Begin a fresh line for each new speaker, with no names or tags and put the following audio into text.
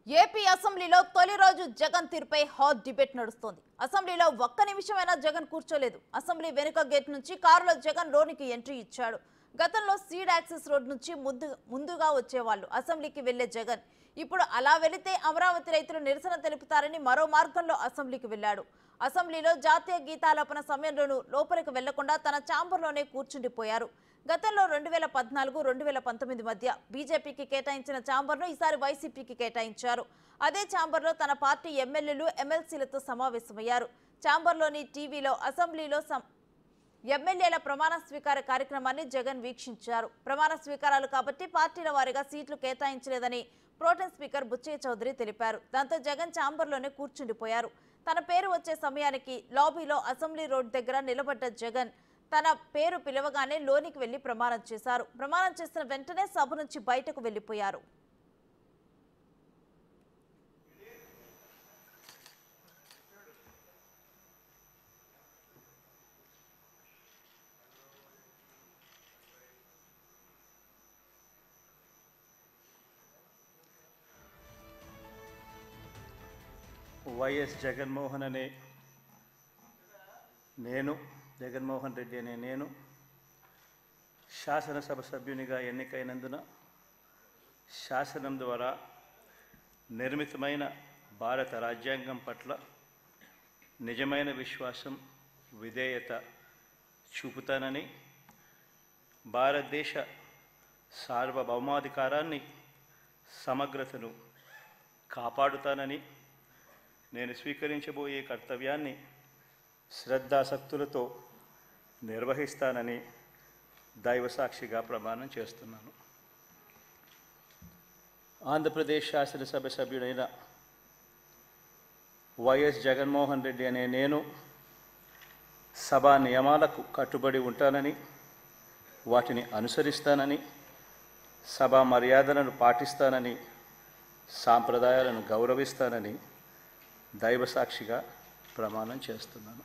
AP అసెంబ్లీలో తొలి రోజు జగన్ తీరుపై హాట్ డిబేట్ నడుస్తోంది. అసెంబ్లీలో ఒక్క నిమిషమైనా జగన్ కూర్చోలేదు. అసెంబ్లీ వెనుక గేట్ నుంచి కారులో జగన్ లోనికి ఎంట్రీ ఇచ్చాడు. గతంలో సీడ్ యాక్సెస్ రోడ్ నుంచి ముందుగా వచ్చేవాళ్ళు అసెంబ్లీకి వెళ్లే జగన్ ఇప్పుడు అలా వెళితే అమరావతి రైతులు నిరసన తెలుపుతారని మరో మార్గంలో అసెంబ్లీకి వెళ్లాడు. అసెంబ్లీలో జాతీయ గీతాలాపన సమయంలోనూ లోపలికి వెళ్లకుండా తన ఛాంబర్లోనే కూర్చుండిపోయారు. గతంలో 2014, 2019 మధ్య బీజేపీకి కేటాయించిన ఛాంబర్ను ఈసారి వైసీపీకి కేటాయించారు. అదే ఛాంబర్లో తన పార్టీ ఎమ్మెల్యేలు ఎమ్మెల్సీలతో సమావేశమయ్యారు. ఛాంబర్లోని టీవీలో అసెంబ్లీలో ఎమ్మెల్యేల ప్రమాణ స్వీకార కార్యక్రమాన్ని జగన్ వీక్షించారు. ప్రమాణ స్వీకారాలు కాబట్టి పార్టీల వారీగా సీట్లు కేటాయించలేదని ప్రోటెం స్పీకర్ బుచ్చయ్య చౌదరి తెలిపారు. దాంతో జగన్ ఛాంబర్లోనే కూర్చుండిపోయారు. తన పేరు వచ్చే సమయానికి లాబీలో అసెంబ్లీ రోడ్ దగ్గర నిలబడ్డ జగన్ తన పేరు పిలవగానే లోనికి వెళ్లి ప్రమాణం చేశారు. ప్రమాణం చేసిన వెంటనే సభ నుంచి బయటకు వెళ్లిపోయారు.
వైఎస్ జగన్మోహన్ అనే నేను జగన్మోహన్ రెడ్డి అనే నేను శాసనసభ సభ్యునిగా ఎన్నికైనందున శాసనం ద్వారా నిర్మితమైన భారత రాజ్యాంగం పట్ల నిజమైన విశ్వాసం విధేయత చూపుతానని భారతదేశ సార్వభౌమాధికారాన్ని సమగ్రతను కాపాడుతానని నేను స్వీకరించబోయే కర్తవ్యాన్ని శ్రద్ధాసక్తులతో నిర్వహిస్తానని దైవసాక్షిగా ప్రమాణం చేస్తున్నాను. ఆంధ్రప్రదేశ్ శాసనసభ సభ్యుడైన వైఎస్ జగన్మోహన్ రెడ్డి అనే నేను సభా నియమాలకు కట్టుబడి ఉంటానని, వాటిని అనుసరిస్తానని, సభా మర్యాదలను పాటిస్తానని, సాంప్రదాయాలను గౌరవిస్తానని దైవసాక్షిగా ప్రమాణం చేస్తున్నాను.